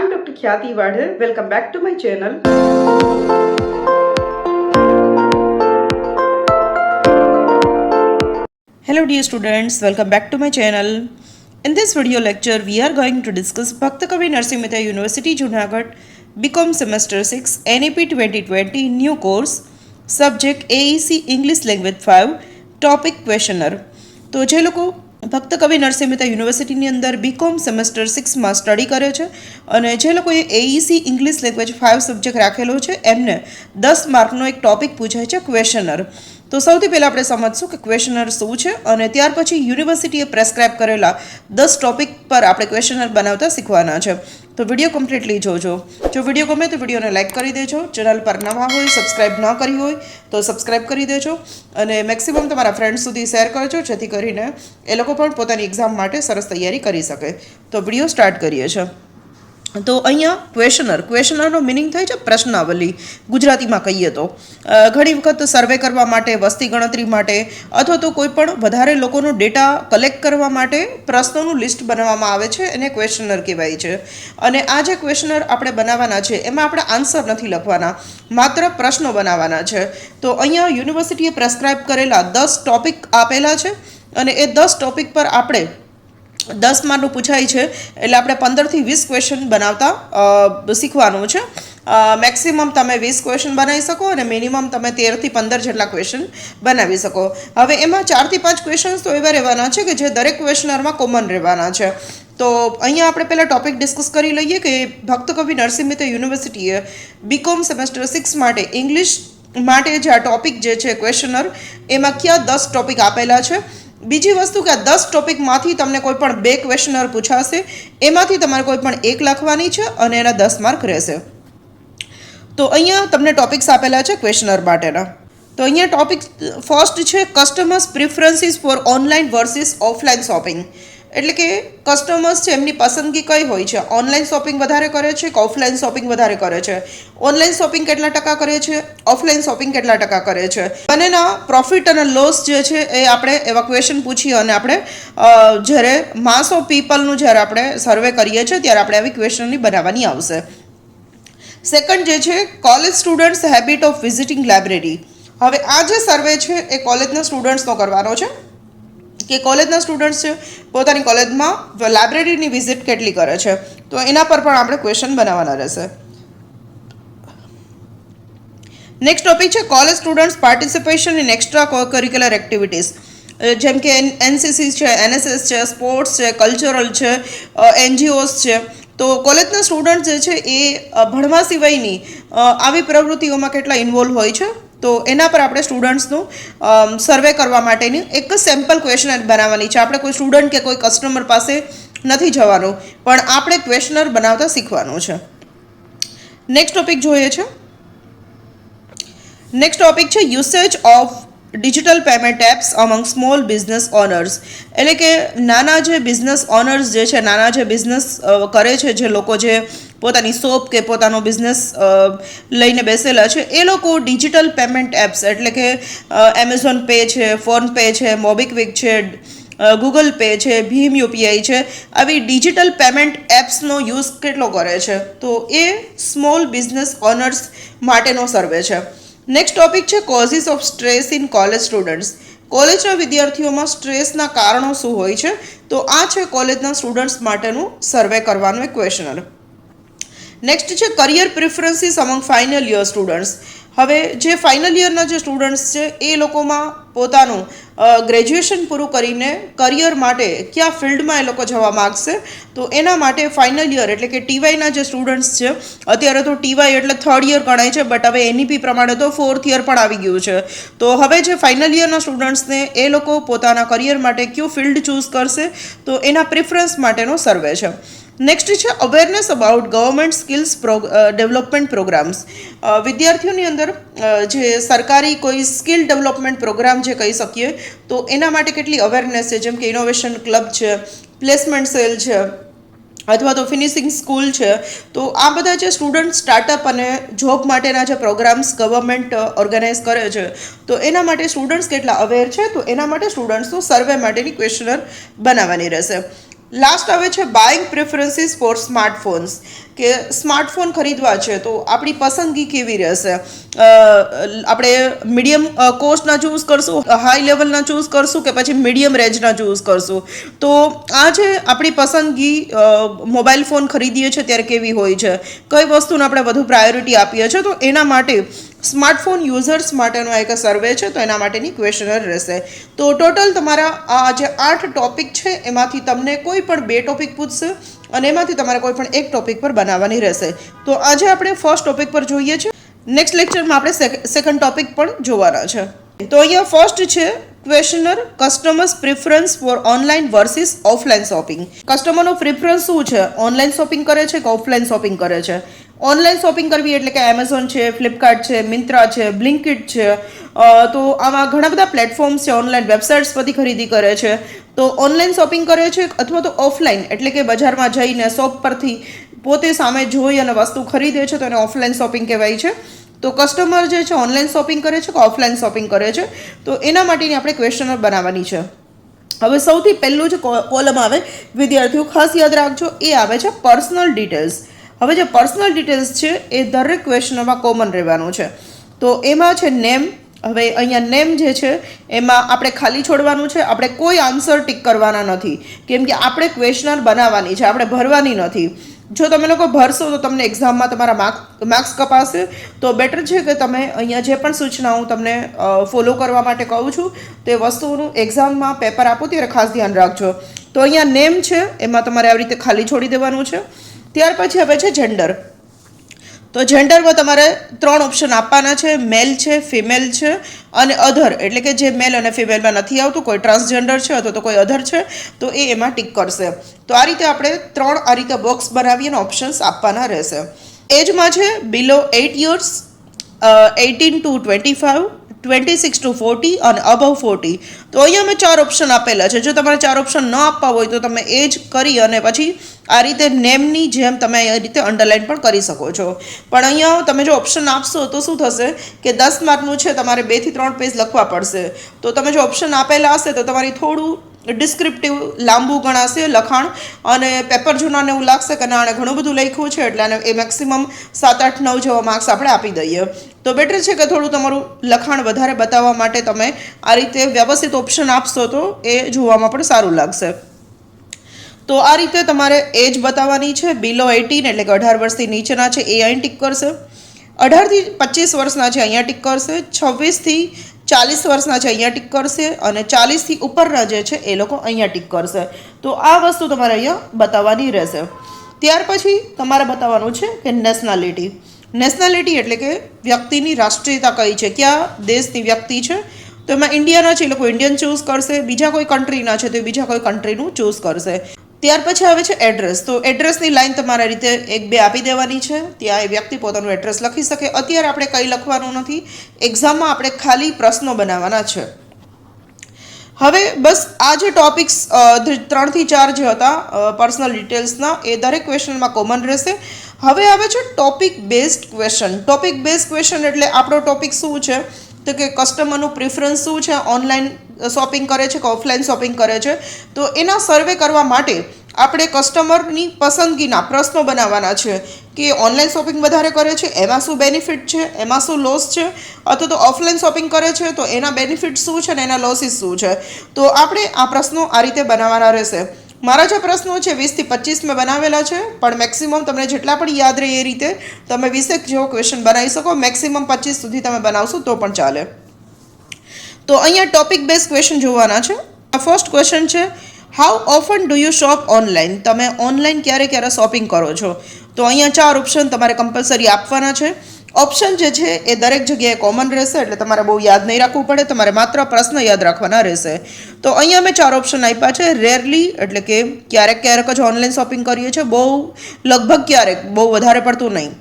I'm Dr. Khyati Vadhe. Welcome back to my channel. Hello dear students, welcome back to my channel. In this video lecture, we are going to discuss Bhakta Kavi Narsingh Mehta University Junagadh BCom Semester 6 NEP 2020 new course subject AEC English Language 5 topic questioner. તો જે લોકો ભક્ત કવિ નરસિંહ મહેતા યુનિવર્સિટીની અંદર BCom semester 6માં study કરે છે અને જે લોકોએ એઈસી ઇંગ્લિશ લેંગ્વેજ 5 સબ્જેક્ટ રાખેલો છે એમને 10 માર્કનો એક ટોપિક પૂછાય છે ક્વેશ્ચનર. તો સૌથી પહેલાં આપણે સમજશું કે ક્વેશ્ચનર શું છે અને ત્યાર પછી યુનિવર્સિટીએ પ્રેસ્ક્રાઇબ કરેલા 10 ટોપિક પર આપણે ક્વેશ્ચનર બનાવતા શીખવાના છે. તો વિડીયો કમ્પ્લીટલી જોજો. જો વિડીયો ગમે તો વિડીયોને લાઇક કરી દેજો. ચેનલ પર નવા હોય, સબસ્ક્રાઇબ ન કરી હોય તો સબસ્ક્રાઇબ કરી દેજો અને મેક્સિમમ તમારા ફ્રેન્ડ્સ સુધી શેર કરજો જેથી કરીને એ લોકો પણ પોતાની એક્ઝામ માટે સરસ તૈયારી કરી શકે. તો વિડીયો સ્ટાર્ટ કરીએ છીએ. તો અહીંયા ક્વેશ્ચનરનો મિનિંગ થાય છે પ્રશ્નાવલી. ગુજરાતીમાં કહીએ તો ઘણી વખત સર્વે કરવા માટે, વસ્તી ગણતરી માટે અથવા તો કોઈ પણ વધારે લોકોનો ડેટા કલેક્ટ કરવા માટે પ્રશ્નોનું લિસ્ટ બનાવવામાં આવે છે, એને ક્વેશ્ચનર કહેવાય છે. અને આ જે ક્વેશ્ચનર આપણે બનાવવાના છે એમાં આપણે આન્સર નથી લખવાના, માત્ર પ્રશ્નો બનાવવાના છે. તો અહીંયા યુનિવર્સિટીએ પ્રેસ્ક્રાઇબ કરેલા 10 ટોપિક આપેલા છે અને એ 10 ટોપિક પર આપણે 10 માર્કનું પૂછાય છે એટલે આપણે 15 થી 20 ક્વેશ્ચન બનાવતા શીખવાનું છે. મેક્સિમમ તમે 20 ક્વેશ્ચન બનાવી શકો અને મિનિમમ તમે 13 થી 15 જેટલા ક્વેશ્ચન બનાવી શકો. હવે એમાં 4 થી 5 ક્વેશ્ચન્સ તો એવા રહેવાના છે કે જે દરેક ક્વેશ્ચનરમાં કોમન રહેવાના છે. તો અહીંયા આપણે પહેલાં ટોપિક ડિસ્કસ કરી લઈએ કે ભક્ત કવિ નરસિંહ મહેતા યુનિવર્સિટીએ બીકોમ સેમેસ્ટર 6 માટે ઇંગ્લિશ માટે જે આ ટોપિક જે છે ક્વેશ્ચનર એમાં કયા 10 ટોપિક આપેલા છે. બીજી વસ્તુ કે આ 10 ટોપિકમાંથી તમને કોઈ પણ 2 ક્વેશ્ચનર પૂછાશે, એમાંથી તમારે કોઈ પણ 1 લખવાની છે અને એના 10 માર્ક રહેશે. તો અહીંયા તમને ટોપિક્સ આપેલા છે ક્વેશ્ચનર માટેના. તો અહીંયા ટોપિક ફર્સ્ટ છે customers preferences for online versus offline shopping. એટલે કે કસ્ટમર્સ છે એમની પસંદગી કઈ હોય છે, ઓનલાઈન શોપિંગ વધારે કરે છે કે ઓફલાઈન શોપિંગ વધારે કરે છે, ઓનલાઈન શોપિંગ કેટલા ટકા કરે છે, ઓફલાઈન શોપિંગ કેટલા ટકા કરે છે. બંનેના પ્રોફિટ અને લોસ જે છે એ આપણે એવા ક્વેશ્ચન પૂછીએ અને આપણે જ્યારે માસ ઓફ પીપલનું જ્યારે આપણે સર્વે કરીએ છીએ ત્યારે આપણે આવી ક્વેશ્ચનની બનાવવાની આવશે. સેકન્ડ જે છે college students habit of visiting library. હવે આ જે સર્વે છે એ કોલેજના સ્ટુડન્ટ્સનો કરવાનો છે કે કોલેજના સ્ટુડન્ટ્સ છે પોતાની કોલેજમાં લાઇબ્રેરીની વિઝિટ કેટલી કરે છે. તો એના પર પણ આપણે ક્વેશ્ચન બનાવવાના રહેશે. નેક્સ્ટ ટોપિક છે college students participation in extra curricular activities. જેમ કે એનસીસી છે, એનએસએસ છે, સ્પોર્ટ્સ છે, કલ્ચરલ છે, એનજીઓસ છે. તો કોલેજના સ્ટુડન્ટ જે છે એ ભણવા સિવાયની આવી પ્રવૃત્તિઓમાં કેટલા ઇન્વોલ્વ હોય છે. તો એના પર આપણે સ્ટુડન્ટ્સનું સર્વે કરવા માટેની એક સેમ્પલ ક્વેશ્ચનર બનાવવાની છે. આપણે કોઈ સ્ટુડન્ટ કે કોઈ કસ્ટમર પાસે નથી જવાનું, પણ આપણે ક્વેશ્ચનર બનાવતા શીખવાનું છે. નેક્સ્ટ ટોપિક જોઈએ છે. નેક્સ્ટ ટોપિક છે usage of digital payment apps among small business owners. એટલે કે નાના જે બિઝનેસ ઓનર્સ જે છે, નાના જે બિઝનેસ કરે છે, જે લોકો જે પોતાની શોપ કે પોતાનો બિઝનેસ લઈને બેસેલા છે એ લોકો ડિજિટલ પેમેન્ટ એપ્સ એટલે કે એમેઝોન પે છે, ફોનપે છે, મોબીક્વિક છે, ગૂગલ પે છે, ભીમ યુપીઆઈ છે, આવી ડિજિટલ પેમેન્ટ એપ્સનો યુઝ કેટલો કરે છે. તો એ સ્મોલ બિઝનેસ ઓનર્સ માટેનો સર્વે છે. નેક્સ્ટ ટોપિક છે causes of stress in college students. કોલેજના વિદ્યાર્થીઓમાં સ્ટ્રેસના કારણો શું હોય છે. તો આ છે કોલેજના સ્ટુડન્ટ્સ માટેનું સર્વે કરવાનું એક ક્વેશ્ચનર. નેક્સ્ટ છે career preferences among final year students. હવે જે ફાઇનલ યરના જે સ્ટુડન્ટ્સ છે એ લોકોમાં પોતાનું ગ્રેજ્યુએશન પૂરું કરીને કરિયર માટે કયા ફિલ્ડમાં એ લોકો જવા માગશે. તો એના માટે ફાઇનલ યર એટલે કે ટીવાયના જે સ્ટુડન્ટ્સ છે, અત્યારે તો ટીવાય એટલે 3rd યર ગણાય છે, બટ હવે એનઈપી પ્રમાણે તો 4th યર પણ આવી ગયું છે. તો હવે જે ફાઇનલ યરના સ્ટુડન્ટ્સને એ લોકો પોતાના કરિયર માટે કયું ફિલ્ડ ચૂઝ કરશે તો એના પ્રિફરન્સ માટેનો સર્વે છે. નેક્સ્ટ છે awareness about government skills development programs. વિદ્યાર્થીઓની અંદર જે સરકારી કોઈ સ્કિલ ડેવલપમેન્ટ પ્રોગ્રામ જે કહી શકીએ તો એના માટે કેટલી અવેરનેસ છે. જેમ કે ઇનોવેશન ક્લબ છે, પ્લેસમેન્ટ સેલ છે, અથવા તો ફિનિશિંગ સ્કૂલ છે. તો આ બધા જે સ્ટુડન્ટ સ્ટાર્ટઅપ અને જોબ માટેના જે પ્રોગ્રામ્સ ગવર્મેન્ટ ઓર્ગેનાઇઝ કરે છે તો એના માટે સ્ટુડન્ટ્સ કેટલા અવેર છે. તો એના માટે સ્ટુડન્ટ્સનું સર્વે માટેની ક્વેશ્ચનર બનાવવાની રહેશે. લાસ્ટ આવે છે બાઇંગ પ્રેફરન્સીસ ફોર સ્માર્ટફોન્સ, કે સ્માર્ટફોન ખરીદવા છે તો આપણી પસંદગી કેવી રહેશે. આપણે મીડિયમ કોસ્ટના ચૂઝ કરશું, હાઈ લેવલના ચૂઝ કરશું, કે પછી મીડિયમ રેન્જના ચૂઝ કરશું. તો આ જે આપણી પસંદગી મોબાઈલ ફોન ખરીદીએ છીએ ત્યારે કેવી હોય છે, કઈ વસ્તુને આપણે વધુ પ્રાયોરિટી આપીએ છીએ, તો એના માટે સ્માર્ટફોન યુઝર્સ માટેનો એક સર્વે છે, તો એના માટેની ક્વેશ્ચનર રહેશે. તો ટોટલ તમારા આ જે 8 ટોપિક છે એમાંથી તમને કોઈ પણ 2 ટોપિક પૂછશે અને એમાંથી તમારે કોઈ પણ એક ટોપિક પર બનાવવાની રહેશે. તો આજે આપણે ફર્સ્ટ ટોપિક પર જોઈએ છીએ. નેક્સ્ટ લેક્ચરમાં આપણે સેકન્ડ ટોપિક પણ જોવાના છે. તો અહીંયા ફર્સ્ટ છે questionnaire customers preference for online versus offline shopping. કસ્ટમરનો પ્રિફરન્સ શું છે, ઓનલાઈન શોપિંગ કરે છે કે ઓફલાઈન શોપિંગ કરે છે. ઓનલાઈન શોપિંગ કરવી એટલે કે એમેઝોન છે, ફ્લિપકાર્ટ છે, મિંત્રા છે, બ્લિંકિટ છે, તો આવા ઘણા બધા પ્લેટફોર્મ્સ છે, ઓનલાઈન વેબસાઇટ્સ પરથી ખરીદી કરે છે. તો ઓનલાઈન શોપિંગ કરે છે, અથવા તો ઓફલાઈન એટલે કે બજારમાં જઈને શોપ પરથી પોતે સામે જોઈ અને વસ્તુ ખરીદે છે, તો એને ઓફલાઈન શોપિંગ કહેવાય છે. તો કસ્ટમર જે છે ઓનલાઈન શોપિંગ કરે છે કે ઓફલાઈન શોપિંગ કરે છે, તો એના માટેની આપણે ક્વેશ્ચનર બનાવવાની છે. હવે સૌથી પહેલું જે કોલમ આવે, વિદ્યાર્થીઓ ખાસ યાદ રાખજો, એ આવે છે પર્સનલ ડિટેલ્સ. હવે જે પર્સનલ ડિટેલ્સ છે એ દરેક ક્વેશ્ચનમાં કોમન રહેવાનું છે. તો એમાં છે નેમ. હવે અહીંયા નેમ જે છે એમાં આપણે ખાલી છોડવાનું છે, આપણે કોઈ આન્સર ટિક કરવાના નથી, કેમ કે આપણે ક્વેશ્ચનર બનાવવાની છે, આપણે ભરવાની નથી. જો તમે લોકો ભરશો તો તમને એક્ઝામમાં તમારા માર્ક્સ કપાશે. તો બેટર છે કે તમે અહીંયા જે પણ સૂચના હું તમને ફોલો કરવા માટે કહું છું તે વસ્તુનું એક્ઝામમાં પેપર આપો ત્યારે ખાસ ધ્યાન રાખજો. તો અહીંયા નેમ છે એમાં તમારે આવી રીતે ખાલી છોડી દેવાનું છે. ત્યાર પછી હવે છે જેન્ડર. તો જેન્ડરમાં તમારે 3 ઓપ્શન આપવાના છે, મેલ છે, ફિમેલ છે અને અધર, એટલે કે જે મેલ અને ફિમેલમાં નથી આવતું, કોઈ ટ્રાન્સજેન્ડર છે અથવા તો કોઈ અધર છે, તો એ એમાં ટિક કરશે. તો આ રીતે આપણે 3 આ રીતે બોક્સ બનાવી અને ઓપ્શન્સ આપવાના રહેશે. એજમાં છે બિલો 8 years, 18 to 25, 26 to 40 અને અબવ 40. તો અહીંયા મેં 4 ઓપ્શન આપેલા છે. જો તમારે 4 ઓપ્શન ન આપવા હોય તો તમે એજ કરી અને પછી આ રીતે નેમની જેમ તમે આ રીતે અંડરલાઇન પણ કરી શકો છો. પણ અહીંયા તમે જો ઓપ્શન આપશો તો શું થશે કે 10 માર્કનું છે, તમારે 2 થી 3 પેજ લખવા પડશે. તો તમે જો ઓપ્શન આપેલા હશે તો તમારી થોડું ડિસ્ક્રિપ્ટિવ લાંબુ ગણાશે લખાણ, અને પેપર જોનારને એવું લાગશે કે ના આણે ઘણું બધું લખ્યું છે, એટલે એ મેક્સિમમ 7, 8, 9 જેવા માર્ક્સ આપણે આપી દઈએ. તો બેટર છે કે થોડું તમારું લખાણ વધારે બતાવવા માટે તમે આ રીતે વ્યવસ્થિત ઓપ્શન આપશો તો એ જોવામાં પણ સારું લાગશે. તો આ રીતે તમારે એજ બતાવવાની છે. બિલો 18 એટલે કે 18 વર્ષથી નીચેના છે એ અહીં ટિક કરશે, 18 થી 25 વર્ષના છે અહીંયા ટિક કરશે, 26 થી 40 વર્ષના છે અહીંયા ટિક કરશે, અને 40 થી ઉપરના જે છે એ લોકો અહીંયા ટિક કરશે. તો આ વસ્તુ તમારે અહીંયા બતાવવાની રહેશે. ત્યાર પછી તમારે બતાવવાનું છે કે નેશનાલિટી. નેશનાલિટી એટલે કે વ્યક્તિની રાષ્ટ્રીયતા કઈ છે, કયા દેશની વ્યક્તિ છે. તો એમાં ઇન્ડિયાના છે એ લોકો ઇન્ડિયન ચૂઝ કરશે, બીજા કોઈ કન્ટ્રીના છે તો બીજા કોઈ કન્ટ્રીનું ચૂઝ કરશે. ત્યાર પછી આવે છે એડ્રેસ. તો એડ્રેસની લાઈન તમારા રીતે 1-2 આપી દેવાની છે, ત્યાં એ વ્યક્તિ પોતાનું એડ્રેસ લખી શકે. અત્યારે આપણે કંઈ લખવાનું નથી, એક્ઝામમાં આપણે ખાલી પ્રશ્નો બનાવવાના છે. હવે બસ આ જે ટોપિક્સ 3 થી 4 જે હતા પર્સનલ ડિટેલ્સના, એ દરેક ક્વેશ્ચનમાં કોમન રહેશે. હવે આવે છે topic based question. Topic base question એટલે આપણો ટોપિક શું છે, તો કે કસ્ટમરનું પ્રિફરન્સ શું છે, ઓનલાઈન શોપિંગ કરે છે કે ઓફલાઈન શોપિંગ કરે છે. તો એના સર્વે કરવા માટે આપણે કસ્ટમરની પસંદગીના પ્રશ્નો બનાવવાના છે કે ઓનલાઈન શોપિંગ વધારે કરે છે, એમાં શું બેનિફિટ છે, એમાં શું લોસ છે, અથવા તો ઓફલાઈન શોપિંગ કરે છે તો એના બેનિફિટ શું છે અને એના લોસીસ શું છે. તો આપણે આ પ્રશ્નો આ રીતે બનાવવાના રહેશે. મારા જે પ્રશ્નો છે 20 થી 25 મેં બનાવેલા છે, પણ મેક્સિમમ તમને જેટલા પણ યાદ રહે એ રીતે તમે 20 જેવો ક્વેશ્ચન બનાવી શકો. મેક્સિમમ 25 સુધી તમે બનાવશો તો પણ ચાલે. તો અહીંયા ટોપિક બેઝ ક્વેશ્ચન જોવાના છે. ફર્સ્ટ ક્વેશ્ચન છે, how often do you shop online. તમે ઓનલાઈન ક્યારે ક્યારે શોપિંગ કરો છો. તો અહીંયા 4 ઓપ્શન તમારે કમ્પલસરી આપવાના છે. ઓપ્શન જે છે એ દરેક જગ્યાએ કોમન રહેશે, એટલે તમારે બહુ યાદ નહીં રાખવું પડે, તમારે માત્ર પ્રશ્ન યાદ રાખવાના રહેશે. તો અહીંયા મેં 4 ઓપ્શન આપ્યા છે. રેરલી એટલે કે ક્યારેક ક્યારેક જ ઓનલાઈન શોપિંગ કરીએ છીએ, બહુ લગભગ ક્યારેક, બહુ વધારે પડતું નહીં.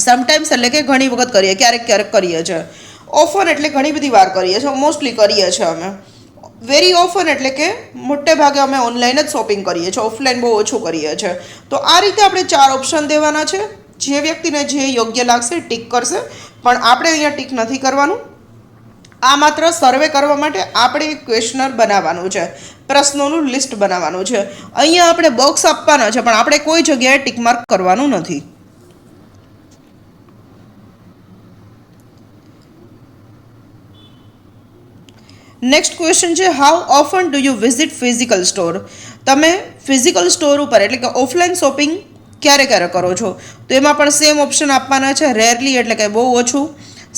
સમટાઈમ્સ એટલે કે ઘણી વખત કરીએ, ક્યારેક ક્યારેક કરીએ છીએ. ઓફન એટલે ઘણી બધી વાર કરીએ છીએ, મોસ્ટલી કરીએ છીએ અમે. વેરી ઓફન એટલે કે મોટે ભાગે અમે ઓનલાઈન જ શોપિંગ કરીએ છીએ, ઓફલાઈન બહુ ઓછું કરીએ છીએ. તો આ રીતે આપણે 4 ઓપ્શન દેવાના છે. જે વ્યક્તિને જે યોગ્ય લાગશે ટીક કરશે, પણ આપણે અહીંયા ટીક નથી કરવાનું. આ માત્ર સર્વે કરવા માટે આપણે એક ક્વેશ્ચનર બનાવવાનું છે, પ્રશ્નોનું લિસ્ટ બનાવવાનું છે. અહીંયા આપણે બોક્સ આપવાના છે, પણ આપણે કોઈ જગ્યાએ ટીક માર્ક કરવાનું નથી. નેક્સ્ટ ક્વેશ્ચન છે, how often do you visit physical store? તમે ફિઝિકલ સ્ટોર ઉપર એટલે કે ઓફલાઈન શોપિંગ ક્યારે ક્યારે કરો છો? તો એમાં પણ સેમ ઓપ્શન આપવાના છે. રેરલી એટલે કે બહુ ઓછું,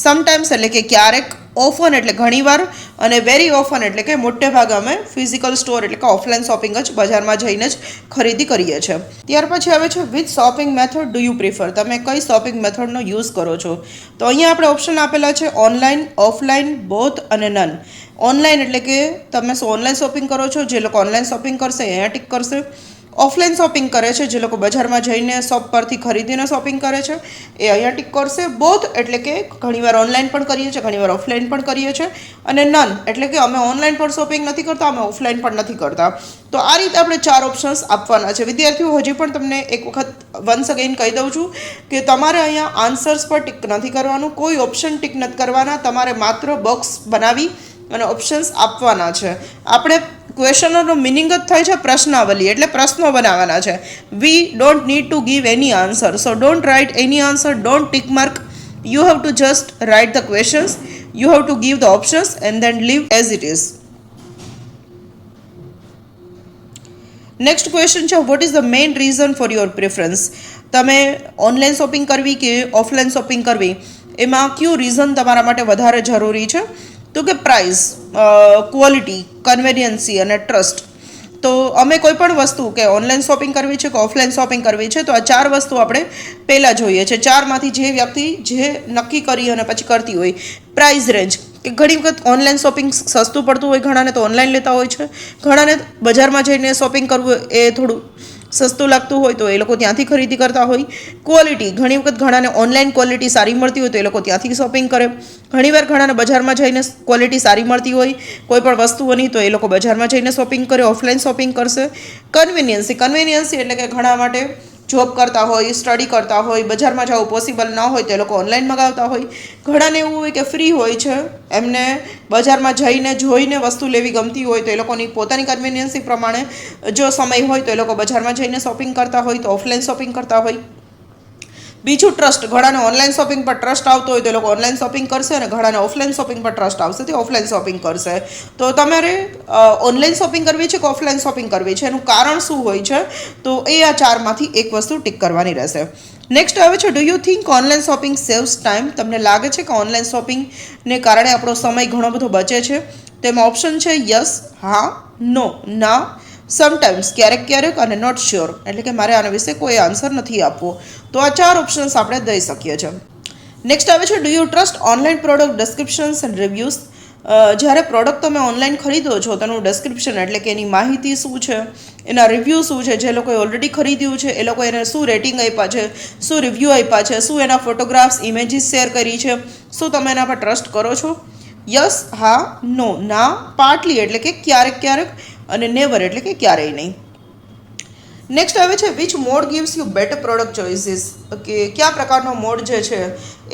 સમટાઈમ્સ એટલે કે ક્યારેક, ઓફન એટલે ઘણીવાર, અને વેરી ઓફન એટલે કે મોટે ભાગે અમે ફિઝિકલ સ્ટોર એટલે કે ઓફલાઈન શોપિંગ જ બજારમાં જઈને જ ખરીદી કરીએ છીએ. ત્યાર પછી આવે છે, which shopping method do you prefer? તમે કઈ શોપિંગ મેથડનો યુઝ કરો છો? તો અહીંયા આપણે ઓપ્શન આપેલા છે ઓનલાઈન, ઓફલાઈન, બોથ અને નન. ઓનલાઈન એટલે કે તમે ઓનલાઈન શોપિંગ કરો છો, જે લોકો ઓનલાઈન શોપિંગ કરશે અહીંયા ટીક કરશે. ઓફલાઈન શોપિંગ કરે છે, જે લોકો બજારમાં જઈને શોપ પરથી ખરીદીને શોપિંગ કરે છે, એ અહીંયા ટીક કરશે. બોથ એટલે કે ઘણીવાર ઓનલાઈન પણ કરીએ છીએ, ઘણીવાર ઓફલાઈન પણ કરીએ છીએ. અને નન એટલે કે અમે ઓનલાઈન પણ શોપિંગ નથી કરતા, અમે ઓફલાઈન પણ નથી કરતા. તો આ રીતે આપણે 4 ઓપ્શન્સ આપવાના છે. વિદ્યાર્થીઓ, હજી પણ તમને એક વખત વન્સ અગેન કહી દઉં છું કે તમારે અહીંયા આન્સર્સ પર ટિક નથી કરવાનું, કોઈ ઓપ્શન ટિક નથી કરવાના, તમારે માત્ર બોક્સ બનાવી અને ઓપ્શન્સ આપવાના છે. આપણે ક્વેશ્ચનનો મિનિંગ જ થાય છે પ્રશ્નાવલી, એટલે પ્રશ્નો બનાવવાના છે. We don't need to give any answer, so don't write any answer, don't tick mark. You have to just write the questions, you have to give the options and then leave as it is. Next question છે, what is the main reason for your preference? તમે online shopping કરવી કે offline shopping કરવી, એમાં કયું reason તમારા માટે વધારે જરૂરી છે? તો કે પ્રાઇસ, ક્વોલિટી, કન્વેનિયન્સી અને ટ્રસ્ટ. તો અમે કોઈ પણ વસ્તુ કે ઓનલાઈન શોપિંગ કરવી છે કે ઓફલાઈન શોપિંગ કરવી છે, તો આ 4 વસ્તુ આપણે પહેલાં જોઈએ છે. 4માંથી જે વ્યક્તિ જે નક્કી કરી અને પછી કરતી હોય. પ્રાઇસ રેન્જ, કે ઘણી વખત ઓનલાઈન શોપિંગ સસ્તું પડતું હોય, ઘણાને તો ઓનલાઈન લેતા હોય છે, ઘણાને બજારમાં જઈને શોપિંગ કરવું એ થોડું સસ્તું લાગતું હોય તો એ લોકો ત્યાંથી ખરીદી કરતા હોય. ક્વોલિટી, ઘણી વખત ઘણાને ઓનલાઈન ક્વોલિટી સારી મળતી હોય તો એ લોકો ત્યાંથી શોપિંગ કરે. ઘણીવાર ઘણાને બજારમાં જઈને ક્વોલિટી સારી મળતી હોય કોઈ પણ વસ્તુઓની, તો એ લોકો બજારમાં જઈને શોપિંગ કરે, ઓફલાઈન શોપિંગ કરશે. કન્વેનિયન્સી એટલે કે ઘણા માટે જોબ કરતા હોય, સ્ટડી કરતા હોય, બજારમાં જવું પોસિબલ ન હોય તો એ લોકો ઓનલાઈન મંગાવતા હોય. ઘણાને એવું હોય કે ફ્રી હોય છે, એમને બજારમાં જઈને જોઈને વસ્તુ લેવી ગમતી હોય તો એ લોકોની પોતાની કન્વેનિયન્સી પ્રમાણે જો સમય હોય તો એ લોકો બજારમાં જઈને શોપિંગ કરતા હોય, તો ઓફલાઈન શોપિંગ કરતા હોય. બીજું ટ્રસ્ટ, ઘણાને ઓનલાઈન શોપિંગ પર ટ્રસ્ટ આવતો હોય તો એ લોકો ઓનલાઈન શોપિંગ કરશે, અને ઘણાને ઓફલાઈન શોપિંગ પર ટ્રસ્ટ આવશે તે ઓફલાઈન શોપિંગ કરશે. તો તમારે ઓનલાઈન શોપિંગ કરવી છે કે ઓફલાઈન શોપિંગ કરવી છે, એનું કારણ શું હોય છે, તો એ આ 4માંથી એક વસ્તુ ટિક કરવાની રહેશે. નેક્સ્ટ આવે છે, do you think online shopping saves time? તમને લાગે છે કે ઓનલાઈન શોપિંગને કારણે આપણો સમય ઘણો બધો બચે છે? તેમાં ઓપ્શન છે યસ, હા, નો, ના, સમટાઈમ્સ ક્યારેક ક્યારેક, અને નોટ શ્યોર એટલે કે મારે આના વિશે કોઈ આન્સર નથી આપવો. તો આ 4 ઓપ્શન્સ આપણે દઈ શકીએ છીએ. નેક્સ્ટ આવે છે, do you trust online product descriptions and reviews? જ્યારે પ્રોડક્ટ તમે ઓનલાઈન ખરીદો છો તેનું ડિસ્ક્રિપ્શન એટલે કે એની માહિતી શું છે, એના રિવ્યૂ શું છે, જે લોકોએ ઓલરેડી ખરીદ્યું છે એ લોકો એને શું રેટિંગ આપ્યા છે, શું રિવ્યૂ આપ્યા છે, શું એના ફોટોગ્રાફ્સ, ઇમેજીસ શેર કરી છે, શું તમે એના પર ટ્રસ્ટ કરો છો? યસ, હા, નો, ના, પાર્ટલી એટલે કે ક્યારેક ક્યારેક, અને નેવર એટલે કે ક્યારેય નહીં. નેક્સ્ટ આવે છે, which mode gives you better product choices? કે કયા પ્રકારનો મોડ જે છે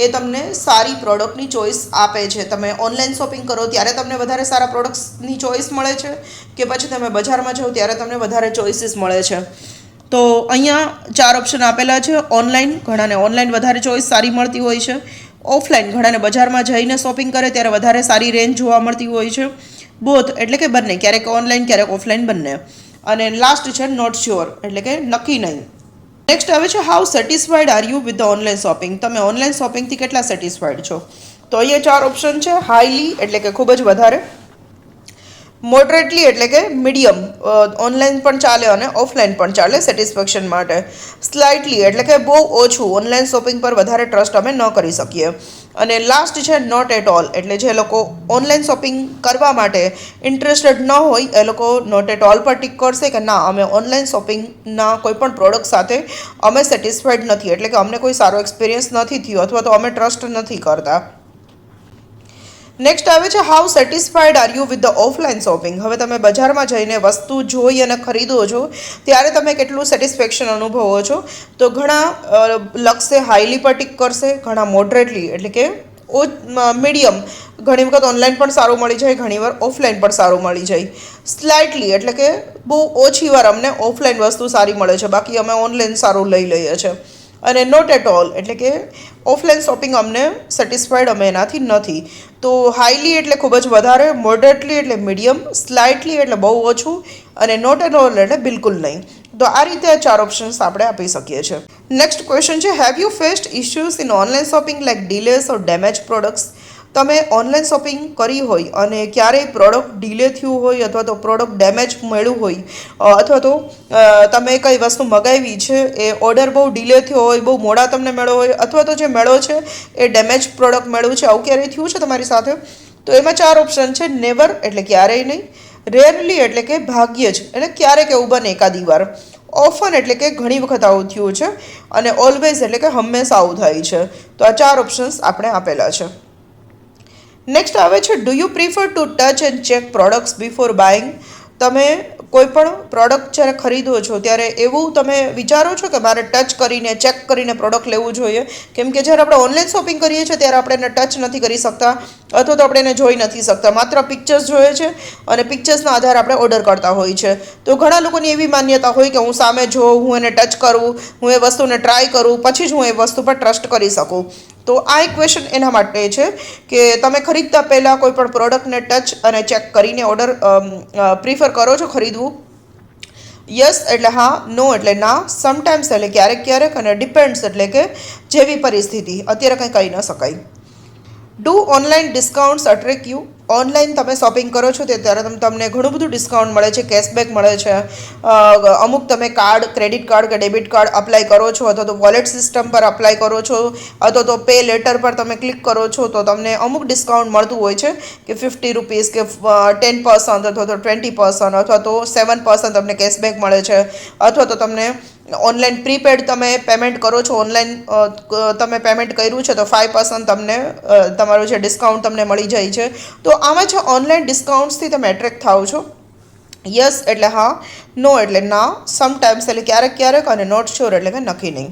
એ તમને સારી પ્રોડક્ટની ચોઇસ આપે છે? તમે ઓનલાઈન શોપિંગ કરો ત્યારે તમને વધારે સારા પ્રોડક્ટ્સની ચોઇસ મળે છે, કે પછી તમે બજારમાં જાઓ ત્યારે તમને વધારે ચોઇસીસ મળે છે? તો અહીંયા 4 ઓપ્શન આપેલા છે. ઓનલાઈન, ઘણાને ઓનલાઈન વધારે ચોઇસ સારી મળતી હોય છે. ઓફલાઈન, ઘણાને બજારમાં જઈને શોપિંગ કરે ત્યારે વધારે સારી રેન્જ જોવા મળતી હોય છે. બોથ એટલે કે બંને, ક્યારેક ઓનલાઈન ક્યારેક ઓફલાઈન બંને. અને લાસ્ટ છે નોટ શ્યોર એટલે કે નક્કી નહીં. નેક્સ્ટ આવે છે, how satisfied are you with the online shopping? તમે ઓનલાઈન શોપિંગથી કેટલા સેટિસ્ફાઈડ છો? તો અહીંયા 4 ઓપ્શન છે. હાઈલી એટલે કે ખૂબ જ વધારે, મોડરેટલી એટલે કે મીડિયમ, ઓનલાઈન પણ ચાલે અને ઓફલાઈન પણ ચાલે સેટિસ્ફેક્શન માટે. સ્લાઇટલી એટલે કે બહુ ઓછું, ઓનલાઈન શોપિંગ પર વધારે ટ્રસ્ટ અમે ન કરી શકીએ. અને લાસ્ટ છે નોટ એટ ઓલ, એટલે જે લોકો ઓનલાઈન શોપિંગ કરવા માટે ઇન્ટરેસ્ટેડ ન હોય એ લોકો નોટ એટ ઓલ પર ટિક કરશે કે ના, અમે ઓનલાઈન શોપિંગના કોઈ પણ પ્રોડક્ટ સાથે અમે સેટિસ્ફાઈડ નથી, એટલે કે અમને કોઈ સારો એક્સપિરિયન્સ નથી થયો અથવા તો અમે ટ્રસ્ટ નથી કરતા. નેક્સ્ટ આવે છે, how satisfied are you with the offline shopping? હવે તમે બજારમાં જઈને વસ્તુ જોઈ અને ખરીદો છો ત્યારે તમે કેટલું સેટિસ્ફેક્શન અનુભવો છો? તો ઘણા લક્ષે હાઈલી પર ટિક કરશે, ઘણા મોડરેટલી એટલે કે મીડિયમ, ઘણી વખત ઓનલાઈન પણ સારું મળી જાય, ઘણીવાર ઓફલાઈન પણ સારું મળી જાય. સ્લાઇટલી એટલે કે બહુ ઓછી વાર અમને ઓફલાઈન વસ્તુ સારી મળે છે, બાકી અમે ઓનલાઈન સારું લઈ લઈએ છીએ. અને નોટ એટ ઓલ એટલે કે ઓફલાઈન શોપિંગ અમને સેટિસ્ફાઈડ અમે એનાથી નથી. તો હાઈલી એટલે ખૂબ જ વધારે, મોડરેટલી એટલે મીડિયમ, સ્લાઇટલી એટલે બહુ ઓછું, અને નોટ એટ ઓલ એટલે બિલકુલ નહીં. તો આ રીતે આ 4 ઓપ્શન્સ આપણે આપી શકીએ છીએ. નેક્સ્ટ ક્વેશ્ચન છે, have you faced issues in online shopping like delays or damage products? તમે ઓનલાઈન શોપિંગ કરી હોય અને ક્યારેય પ્રોડક્ટ ડિલે થયું હોય અથવા તો પ્રોડક્ટ ડેમેજ મળ્યું હોય, અથવા તો તમે કઈ વસ્તુ મગાવી છે એ ઓર્ડર બહુ ડિલે થયો હોય, બહુ મોડા તમને મળ્યો હોય, અથવા તો જે મળ્યો છે એ ડેમેજ પ્રોડક્ટ મળ્યું છે, આવું ક્યારેય થયું છે તમારી સાથે? તો એમાં 4 ઓપ્શન છે. નેવર એટલે ક્યારેય નહીં, રેરલી એટલે કે ભાગ્યે જ, એટલે ક્યારેક એવું બને એકાદી વાર, ઓફન એટલે કે ઘણી વખત આવું થયું છે, અને ઓલવેઝ એટલે કે હંમેશા આવું થાય છે. તો આ 4 ઓપ્શન્સ આપણે આપેલા છે. નેક્સ્ટ આવે છે, do you prefer to touch and check products before buying? તમે કોઈ પણ પ્રોડક્ટ જ્યારે ખરીદો છો ત્યારે એવું તમે વિચારો છો કે મારે ટચ કરીને ચેક કરીને પ્રોડક્ટ લેવું જોઈએ? કેમ કે જ્યારે આપણે ઓનલાઈન શોપિંગ કરીએ છીએ ત્યારે આપણે એને ટચ નથી કરી શકતા, અથવા તો આપણે એને જોઈ નથી શકતા, માત્ર પિક્ચર્સ જોઈએ છે અને પિક્ચર્સના આધારે આપણે ઓર્ડર કરતા હોય છે. તો ઘણા લોકોની એવી માન્યતા હોય કે હું સામે જોઉં, હું એને ટચ કરું, હું એ વસ્તુને ટ્રાય કરું, પછી જ હું એ વસ્તુ પર ટ્રસ્ટ કરી શકું. તો આ એક ક્વેશ્ચન એના માટે છે કે તમે ખરીદતા પહેલાં કોઈ પણ પ્રોડક્ટને ટચ અને ચેક કરીને ઓર્ડર પ્રિફર કરો છો ખરીદવું? યસ એટલે હા, નો એટલે ના, સમટાઈમ્સ એટલે ક્યારેક ક્યારેક, અને ડિપેન્ડ્સ એટલે કે જેવી પરિસ્થિતિ, અત્યારે કંઈ કહી ન શકાય. Do online discounts attract you? Online તમે શોપિંગ કરો છો ત્યારે તમને ઘણું બધું ડિસ્કાઉન્ટ મળે છે, કેશબેક મળે છે, અમુક તમે કાર્ડ, ક્રેડિટ કાર્ડ કે ડેબિટ કાર્ડ અપ્લાય કરો છો, અથવા તો વોલેટ સિસ્ટમ પર અપ્લાય કરો છો, અથવા તો પે લેટર પર તમે ક્લિક કરો છો તો તમને અમુક ડિસ્કાઉન્ટ મળતું હોય છે કે ₹50 કે 10% અથવા તો 20% અથવા તો 7% તમને કેશબેક મળે છે, અથવા તો તમને ઓનલાઈન પ્રીપેડ તમે પેમેન્ટ કરો છો, ઓનલાઈન તમે પેમેન્ટ કર્યું છે તો 5% તમને તમારું જે ડિસ્કાઉન્ટ તમને મળી જાય છે. તો આમાં છે ઓનલાઈન ડિસ્કાઉન્ટ્સથી તમે એટ્રેક્ટ થાઓ છો? યસ એટલે હા, નો એટલે ના, સમટાઈમ્સ એટલે ક્યારેક ક્યારેક, અને નોટ શ્યોર એટલે કે નક્કી નહીં.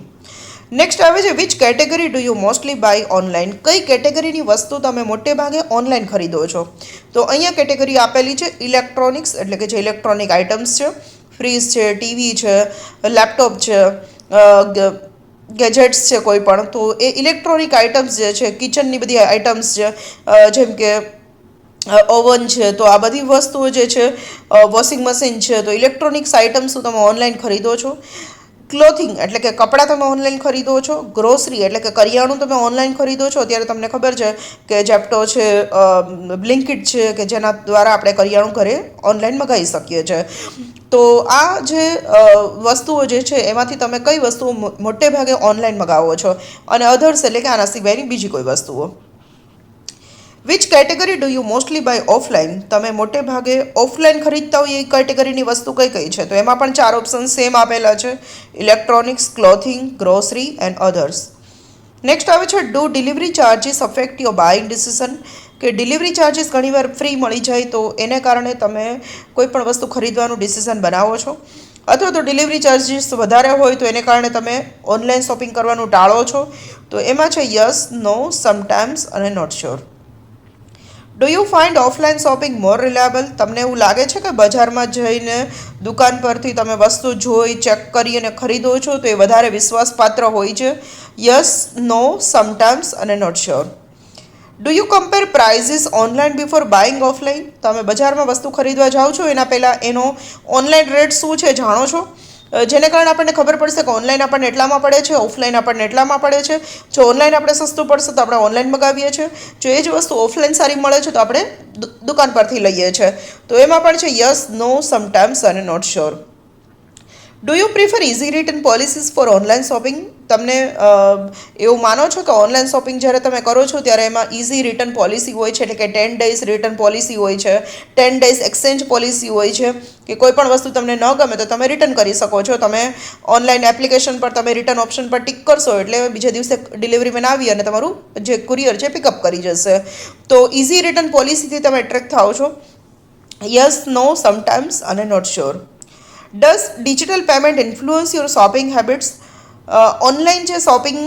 નેક્સ્ટ આવે છે, which category do you mostly buy online? કઈ કેટેગરીની વસ્તુ તમે મોટે ભાગે ઓનલાઈન ખરીદો છો? તો અહીંયા કેટેગરી આપેલી છે ઇલેક્ટ્રોનિક્સ એટલે કે જે ઇલેક્ટ્રોનિક આઇટમ્સ છે, ફ્રીજ છે, ટીવી છે, લેપટોપ છે, ગેજેટ્સ છે કોઈ પણ, તો એ ઇલેક્ટ્રોનિક આઇટમ્સ જે છે, કિચનની બધી આઇટમ્સ છે, જેમ કે ઓવન છે, તો આ બધી વસ્તુઓ જે છે, વોશિંગ મશીન છે, તો ઇલેક્ટ્રોનિક્સ આઇટમ્સ તમે ઓનલાઈન ખરીદો છો. ક્લોથિંગ એટલે કે કપડાં તમે ઓનલાઈન ખરીદો છો. ગ્રોસરી એટલે કે કરિયાણું તમે ઓનલાઈન ખરીદો છો. અત્યારે તમને ખબર છે કે જેપ્ટો છે, બ્લિંકિટ છે, કે જેના દ્વારા આપણે કરિયાણું ઘરે ઓનલાઈન મંગાવી શકીએ છીએ. તો આ જે વસ્તુઓ જે છે એમાંથી તમે કઈ વસ્તુઓ મોટે ભાગે ઓનલાઈન મંગાવો છો, અને અધર્સ એટલે કે આના સિવાયની બીજી કોઈ વસ્તુઓ. Which category do you mostly buy offline? તમે મોટે ભાગે ઓફલાઈન ખરીદતા હોય એ કેટેગરીની વસ્તુ કઈ કઈ છે? તો એમાં પણ 4 ઓપ્શન સેમ આપેલા છે, electronics, clothing, grocery and others. Next આવે છે, do delivery charges affect your buying decision? કે ડિલિવરી ચાર્જીસ ઘણીવાર ફ્રી મળી જાય તો એને કારણે તમે કોઈ પણ વસ્તુ ખરીદવાનું ડિસિઝન બનાવો છો, અથવા તો ડિલિવરી ચાર્જીસ વધારે હોય તો એને કારણે તમે ઓનલાઈન શોપિંગ કરવાનું ટાળો છો? તો એમાં છે યસ, નો, સમટાઈમ્સ અને not sure. Do you find offline shopping more reliable? તમને એવું લાગે છે કે બજારમાં જઈને દુકાન પરથી તમે વસ્તુ જોઈ, ચેક કરી અને ખરીદો છો તો એ વધારે વિશ્વાસપાત્ર હોય છે? યસ, નો, સમટાઈમ્સ અને not sure. Do you compare prices online before buying offline? તમે બજારમાં વસ્તુ ખરીદવા જાઓ છો એના પહેલાં એનો ઓનલાઈન રેટ શું છે જાણો છો? જેને કારણે આપણને ખબર પડશે કે ઓનલાઈન આપણને એટલામાં પડે છે, ઓફલાઈન આપણને એટલામાં પડે છે. જો ઓનલાઈન આપણે સસ્તું પડશે તો આપણે ઓનલાઈન મગાવીએ છીએ, જો એ જ વસ્તુ ઓફલાઈન સારી મળે છે તો આપણે દુકાન પરથી લઈએ છીએ. તો એમાં પણ છે યસ, નો, સમટાઈમ્સ અને not sure. Do you prefer easy return policies for online shopping? તમને એવું માનો છો કે ઓનલાઈન શોપિંગ જ્યારે તમે કરો છો ત્યારે એમાં ઇઝી રિટર્ન પોલિસી હોય છે, એટલે કે 10 days રિટર્ન પોલિસી હોય છે, 10 days એક્સચેન્જ પોલિસી હોય છે, કે કોઈ પણ વસ્તુ તમને ન ગમે તો તમે રિટર્ન કરી શકો છો. તમે ઓનલાઈન એપ્લિકેશન પર તમે રિટર્ન ઓપ્શન પર ટિક કરશો એટલે બીજા દિવસે ડિલિવરી મેન આવી અને તમારું જે કુરિયર છે પિકઅપ કરી જશે. તો ઇઝી રિટર્ન પોલિસીથી તમે એટ્રેક્ટ થાઓ છો? યસ, નો, સમટાઈમ્સ અને not sure. Does digital payment influence your shopping habits? Online જે શોપિંગ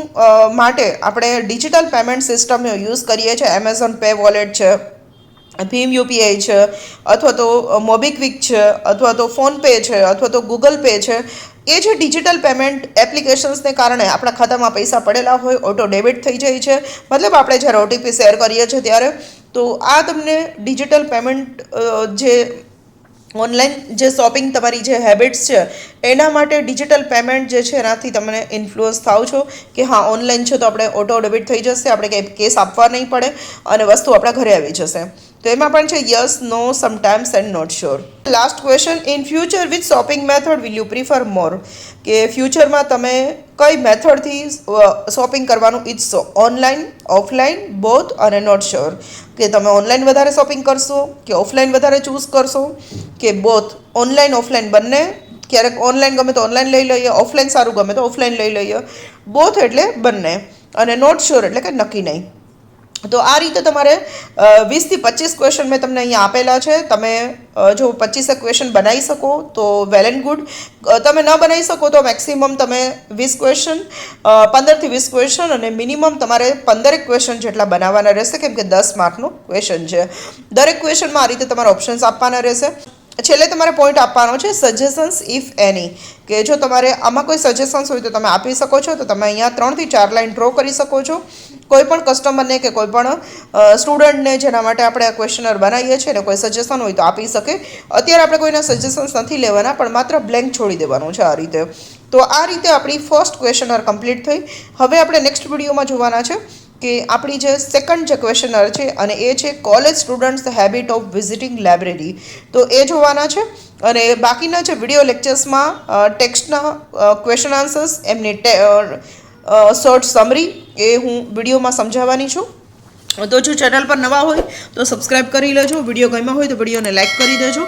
માટે આપણે ડિજિટલ પેમેન્ટ સિસ્ટમનો યુઝ કરીએ છીએ, એમેઝોન પે વોલેટ છે, ભીમ યુપીઆઈ છે, અથવા તો મોબીક્વિક છે, અથવા તો ફોનપે છે, અથવા તો ગૂગલ પે છે, એ જે ડિજિટલ પેમેન્ટ એપ્લિકેશન્સને કારણે આપણા ખાતામાં પૈસા પડેલા હોય ઓટો ડેબિટ થઈ જાય છે. મતલબ આપણે જ્યારે ઓટીપી શેર કરીએ છીએ ત્યારે. તો આ તમને ડિજિટલ પેમેન્ટ જે ઓનલાઈન જે શોપિંગ તમારી જે હેબિટ્સ છે એના માટે ડિજિટલ પેમેન્ટ જે છે એનાથી તમને ઇન્ફ્લુઅન્સ થાવ છો કે હા ઓનલાઈન છે તો આપણે ઓટો ડેબિટ થઈ જશે, આપણે કંઈ કેસ આપવા નહીં પડે અને વસ્તુ આપણા ઘરે આવી જશે. તો એમાં પણ છે yes, no, sometimes and not sure. Last question, in future which shopping method will you prefer more? કે ફ્યુચરમાં તમે કઈ મેથડથી શોપિંગ કરવાનું ઈચ્છશો? ઓનલાઈન, ઓફલાઈન, બોથ અને નોટ શ્યોર. કે તમે ઓનલાઈન વધારે શોપિંગ કરશો કે ઓફલાઈન વધારે ચૂઝ કરશો કે બોથ, ઓનલાઈન ઓફલાઈન બંને. ક્યારેક ઓનલાઈન ગમે તો ઓનલાઈન લઈ લઈએ, ઓફલાઈન સારું ગમે તો ઓફલાઈન લઈ લઈએ. બોથ એટલે બંને, અને નોટ શ્યોર એટલે કે નક્કી નહીં. તો આ રીતે તમારે 20 થી 25 ક્વેશ્ચન મેં તમને અહીંયા આપેલા છે. તમે જો 25 ક્વેશ્ચન બનાવી શકો તો વેલ એન્ડ ગુડ. તમે ન બનાવી શકો તો મેક્સિમમ તમે 20 ક્વેશ્ચન, 15 થી 20 ક્વેશ્ચન અને મિનિમમ તમારે 15 ક્વેશ્ચન જેટલા બનાવવાના રહેશે, કેમ કે 10 માર્કનું ક્વેશ્ચન છે. દરેક ક્વેશ્ચનમાં આ રીતે તમારે ઓપ્શન્સ આપવાના રહેશે. છેલ્લે તમારે પોઈન્ટ આપવાનો છે સજેશન્સ ઇફ એની, કે જો તમારે આમાં કોઈ સજેશન્સ હોય તો તમે આપી શકો છો. તો તમે અહીંયા 3 થી 4 લાઈન ડ્રો કરી શકો છો. કોઈ પણ કસ્ટમરને કે કોઈ પણ સ્ટુડન્ટને જેના માટે આપણે આ ક્વેશ્ચનર બનાવીએ છીએ ને કોઈ સજેશન હોય તો આપી શકે. અત્યારે આપણે કોઈના સજેશન્સ નથી લેવાના, પણ માત્ર બ્લેન્ક છોડી દેવાનું છે આ રીતે. તો આ રીતે આપણી ફર્સ્ટ ક્વેશ્ચનર કમ્પ્લીટ થઈ. હવે આપણે નેક્સ્ટ વિડીયોમાં જોવાના છે કે આપણી જે સેકન્ડ જે ક્વેશ્ચનર છે અને એ છે college students habit of visiting library. તો એ જોવાના છે. અને બાકીના જે વિડીયો લેક્ચર્સમાં ટેક્સ્ટના ક્વેશ્ચન આન્સર્સ, એમની શોર્ટ સમરી એ હું વિડીયોમાં સમજાવવાની છું. તો જો ચેનલ પર નવા હોય તો સબસ્ક્રાઈબ કરી લેજો. વિડીયો ગમ્યો હોય તો વિડીયોને લાઇક કરી દેજો.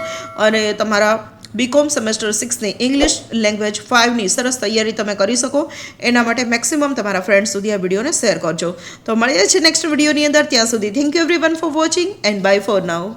અને તમારા બીકોમ સેમેસ્ટર 6ની ઇંગ્લિશ લેંગ્વેજ 5ની સરસ તૈયારી તમે કરી શકો એના માટે મેક્સિમમ તમારા ફ્રેન્ડ્સ સુધી આ વિડીયોને શેર કરજો. તો મળીએ છીએ નેક્સ્ટ વિડીયોની અંદર. ત્યાં સુધી thank you everyone for watching and bye for now.